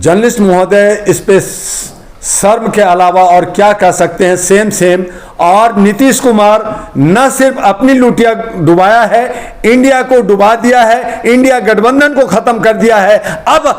Journalist महोदय इस पे शर्म के अलावा और क्या कह सकते हैं, सेम सेम। और नीतीश कुमार न सिर्फ अपनी लुटिया डुबाया है, इंडिया को डुबा दिया है, इंडिया गठबंधन को खत्म कर दिया है। अब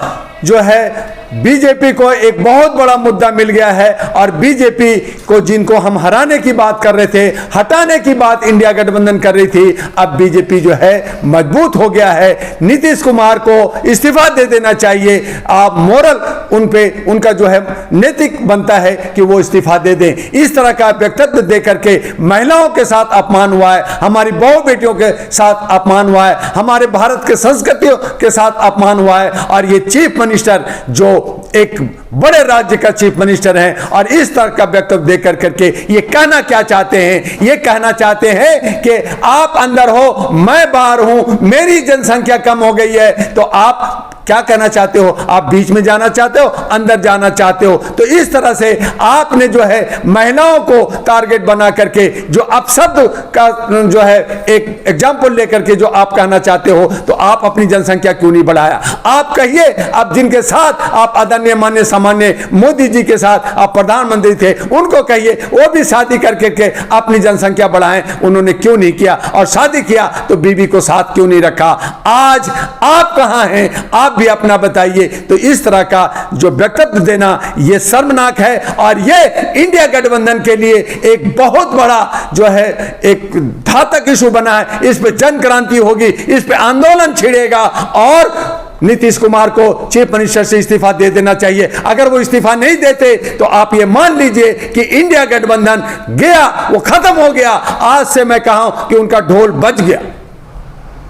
जो है बीजेपी को एक बहुत बड़ा मुद्दा मिल गया है और बीजेपी को, जिनको हम हराने की बात कर रहे थे, हटाने की बात इंडिया गठबंधन कर रही थी, अब बीजेपी जो है मजबूत हो गया है। नीतीश कुमार को इस्तीफा दे देना चाहिए। आप मोरल उन पे, उनका जो है नैतिक बनता है कि वो इस्तीफा दे दें। इस तरह का व्यक्तित्व दे करके महिलाओं के साथ अपमान हुआ है, हमारी बहु बेटियों के साथ अपमान हुआ है, हमारे भारत के संस्कृतियों के साथ अपमान हुआ है। और ये चीफ मिनिस्टर जो एक बड़े राज्य का चीफ मिनिस्टर हैं और इस तरह का वक्तव्य देकर करके ये कहना क्या चाहते हैं? ये कहना चाहते हैं कि आप अंदर हो, मैं बाहर हूं, मेरी जनसंख्या कम हो गई है। तो आप क्या कहना चाहते हो? आप बीच में जाना चाहते हो, अंदर जाना चाहते हो? तो इस तरह से आपने जो है महिलाओं को टारगेट बना करके जो अपशब्द का जो है एक एग्जाम्पल लेकर के जो आप कहना चाहते हो, तो आप अपनी जनसंख्या क्यों नहीं बढ़ाया? आप कहिए, आप जिनके साथ आप आदरणीय मान्य सामान्य मोदी जी के साथ आप प्रधानमंत्री थे, उनको कहिए वो भी शादी करके के अपनी जनसंख्या बढ़ाएं। उन्होंने क्यों नहीं किया? और शादी किया तो बीवी को साथ क्यों नहीं रखा? आज आप कहां हैं? आप भी अपना बताइए। तो इस तरह का जो वक्तव्य देना ये शर्मनाक है और ये इंडिया गठबंधन के लिए एक बहुत बड़ा जो है एक घातक इशू बना है। इस पे जन क्रांति होगी, इस पे आंदोलन छिड़ेगा और नीतीश कुमार को चीफ मिनिस्टर से इस्तीफा दे देना चाहिए। अगर वो इस्तीफा नहीं देते तो आप ये मान लीजिए कि इंडिया गठबंधन गया, वो खत्म हो गया। आज से मैं कहूं कि उनका ढोल बज गया।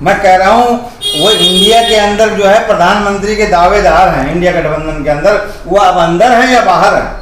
मैं कह रहा हूं वो इंडिया के अंदर जो है प्रधानमंत्री के दावेदार हैं, इंडिया गठबंधन के अंदर, वो अब अंदर हैं या बाहर हैं?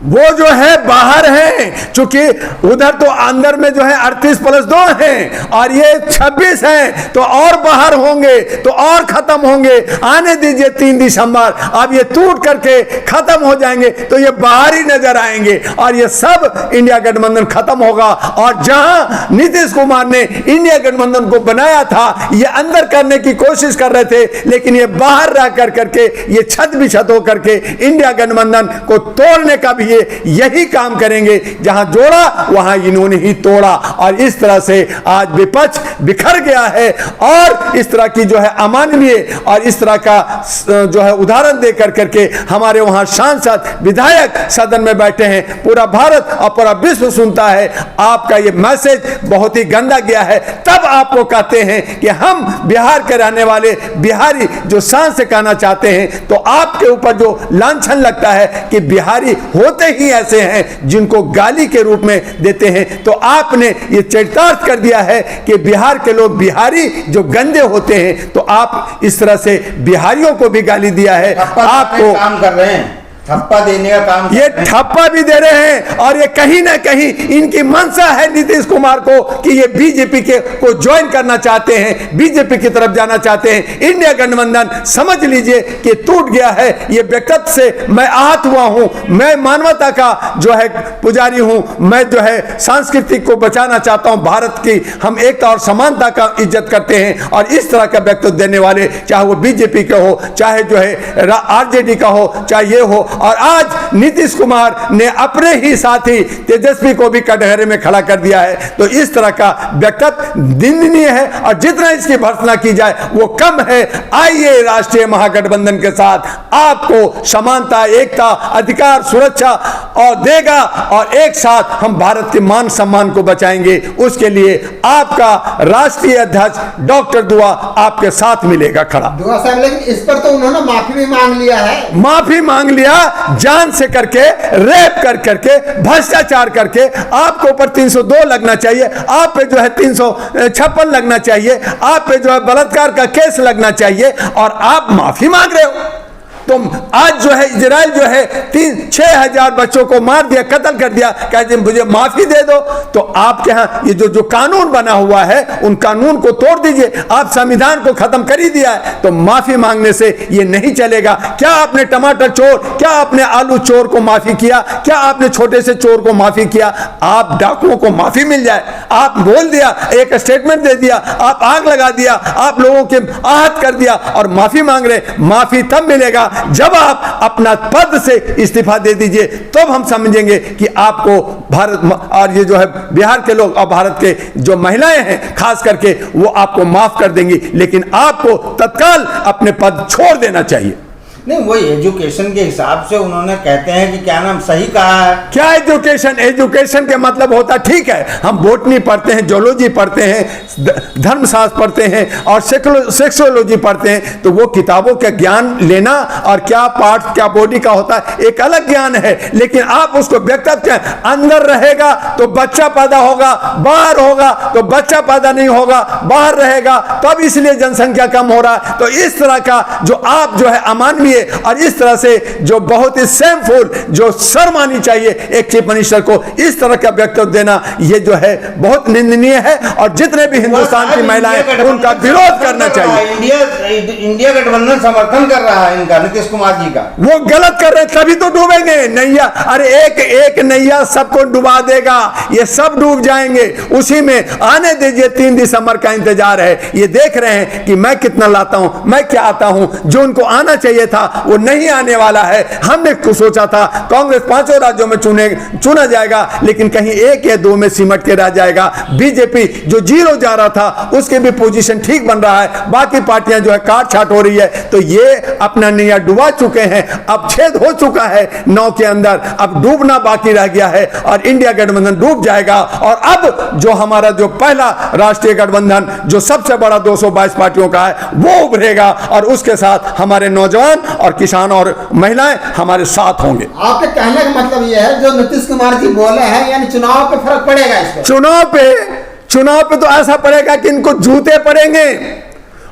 वो जो है बाहर हैं, क्योंकि उधर तो अंदर में जो है 38+2 हैं और ये 26 हैं, तो और बाहर होंगे तो और खत्म होंगे। आने दीजिए 3 दिसंबर, अब ये टूट करके खत्म हो जाएंगे तो ये बाहर ही नजर आएंगे और ये सब इंडिया गठबंधन खत्म होगा। और जहां नीतीश कुमार ने इंडिया गठबंधन को बनाया था, ये अंदर करने की कोशिश कर रहे थे, लेकिन ये बाहर रह कर करके ये छत बिछत होकर के इंडिया गठबंधन को तोड़ने का भी यही काम करेंगे। जहां जोड़ा वहां इन्होंने ही तोड़ा और इस तरह से आज विपक्ष बिखर गया है। और इस तरह की जो है अमानवीय और इस तरह का जो है उदाहरण देकर करके हमारे वहां सांसद विधायक सदन में बैठे हैं, पूरा भारत और पूरा विश्व सुनता है। आपका ये मैसेज बहुत ही गंदा गया है। तब आप वो कहते हैं कि हम बिहार के रहने वाले बिहारी जो शान से कहना चाहते हैं, तो आपके ऊपर जो लांछन लगता है कि बिहारी होते ही ऐसे हैं जिनको गाली के रूप में देते हैं। तो आपने ये चरितार्थ कर दिया है कि बिहार के लोग बिहारी जो गंदे होते हैं, तो आप इस तरह से बिहारियों को भी गाली दिया है। आपको काम कर रहे हैं, ठप्पा देने का काम, ये ठप्पा भी दे रहे हैं और ये कहीं ना कहीं इनकी मंशा है नीतीश कुमार को कि ये बीजेपी के को ज्वाइन करना चाहते हैं, बीजेपी की तरफ जाना चाहते हैं। इंडिया गठबंधन समझ लीजिए कि टूट गया है। ये व्यक्तित्व से मैं आहत हुआ हूं। मैं मानवता का जो है पुजारी हूं। मैं जो है सांस्कृतिक को बचाना चाहता हूं। भारत की हम एकता और समानता का इज्जत करते हैं और इस तरह का व्यक्तित्व देने वाले, चाहे वो बीजेपी के हो, चाहे जो है आरजेडी का हो, चाहे ये हो। और आज नीतीश कुमार ने अपने ही साथी तेजस्वी को भी कटघरे में खड़ा कर दिया है। तो इस तरह का व्यक्तित्व निंदनीय है और जितना इसकी भर्त्सना की जाए वो कम है। आइए राष्ट्रीय महागठबंधन के साथ, आपको समानता, एकता, अधिकार, सुरक्षा और देगा और एक साथ हम भारत के मान सम्मान को बचाएंगे। उसके लिए आपका राष्ट्रीय अध्यक्ष डॉक्टर दुआ आपके साथ मिलेगा खड़ा। दुआ साहब, लेकिन इस पर तो उन्होंने माफी भी मांग लिया है। माफी मांग लिया, जान से करके, रेप कर करके, भ्रष्टाचार करके। आपके ऊपर 302 लगना चाहिए, आप पे जो है 356 लगना चाहिए, आप पे जो है बलात्कार का केस लगना चाहिए और आप माफी मांग रहे हो। तो आज जो है इजराइल जो है 6,000 बच्चों को मार दिया, कत्ल कर दिया, कहते मुझे माफी दे दो। तो आपके यहाँ ये जो कानून बना हुआ है उन कानून को तोड़ दीजिए। आप संविधान को खत्म कर ही दिया है, तो माफी मांगने से ये नहीं चलेगा। क्या आपने टमाटर चोर, क्या आपने आलू चोर को माफी किया? क्या आपने छोटे से चोर को माफी किया? आप डाकुओं को माफी मिल जाए, आप बोल दिया, एक स्टेटमेंट दे दिया, आप आग लगा दिया, आप लोगों के आहत कर दिया और माफी मांग रहे। माफी तब मिलेगा जब आप अपना पद से इस्तीफा दे दीजिए, तब हम समझेंगे कि आपको भारत और ये जो है बिहार के लोग और भारत के जो महिलाएं हैं खास करके, वो आपको माफ कर देंगी, लेकिन आपको तत्काल अपने पद छोड़ देना चाहिए। नहीं, वही एजुकेशन के हिसाब से उन्होंने कहते हैं कि क्या नाम सही कहा है। क्या एजुकेशन? एजुकेशन के मतलब होता, ठीक है, हम बोटनी पढ़ते हैं, जोलॉजी पढ़ते हैं, धर्मशास्त्र पढ़ते हैं और सेक्सोलॉजी पढ़ते हैं, तो वो किताबों का ज्ञान लेना और क्या पार्ट क्या बॉडी का होता है एक अलग ज्ञान है। लेकिन आप उसको व्यक्तित्व अंदर रहेगा तो बच्चा पैदा होगा, बाहर होगा तो बच्चा पैदा नहीं होगा, बाहर रहेगा तब इसलिए जनसंख्या कम हो रहा है। तो इस तरह का जो आप जो है अमानवीय और इस तरह से जो बहुत ही शेमफुल, जो शर्म आनी चाहिए एक चीफ मिनिस्टर को, इस तरह का वक्तव्य देना ये जो है बहुत निंदनीय है और जितने भी हिंदुस्तान की महिलाएं उनका विरोध करना चाहिए। इंडिया गठबंधन समर्थन कर रहा है इनका, नीतीश कुमार जी का। वो गलत कर रहे हैं, तभी तो डूबेंगे नैया। अरे एक नैया सबको डुबा देगा, ये सब डूब जाएंगे उसी में। आने दीजिए, 3 दिसंबर का इंतजार है। ये देख रहे हैं कि मैं कितना लाता हूं, मैं क्या आता हूं। जो उनको आना चाहिए था वो नहीं आने वाला है। हमने सोचा था कांग्रेस 5 राज्यों में चुना जाएगा, लेकिन कहीं 1 या 2 में सिमट के रह जाएगा। बीजेपी जो 0 जा रहा था उसके भी पोजीशन ठीक बन रहा है, बाकी पार्टियां जो है काट छाट हो रही है। तो ये अपना नैया डुबा चुके हैं, अब छेद हो चुका है नाव के अंदर, अब डूबना बाकी रह गया है और इंडिया गठबंधन डूब जाएगा। और अब जो हमारा जो पहला राष्ट्रीय गठबंधन जो सबसे बड़ा 222 पार्टियों का है वो उभरेगा और उसके साथ हमारे नौजवान और किसान और महिलाएं हमारे साथ होंगे। आपके कहने का मतलब यह है जो नीतीश कुमार जी बोले हैं, यानी चुनाव पे फर्क पड़ेगा इससे? चुनाव पे तो ऐसा पड़ेगा कि इनको जूते पड़ेंगे।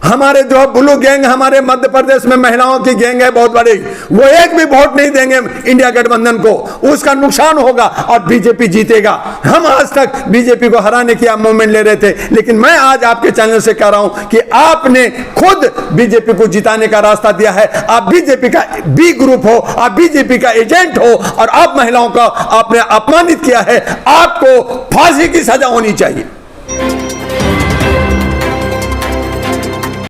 हमारे जो ब्लू गैंग हमारे मध्य प्रदेश में महिलाओं की गैंग है बहुत बड़ी, वो एक भी वोट नहीं देंगे इंडिया गठबंधन को, उसका नुकसान होगा और बीजेपी जीतेगा। हम आज तक बीजेपी को हराने की आप मूवमेंट ले रहे थे, लेकिन मैं आज आपके चैनल से कह रहा हूं कि आपने खुद बीजेपी को जिताने का रास्ता दिया है। आप बीजेपी का बी ग्रुप हो, आप बीजेपी का एजेंट हो और आप महिलाओं का आपने अपमानित किया है। आपको फांसी की सजा होनी चाहिए।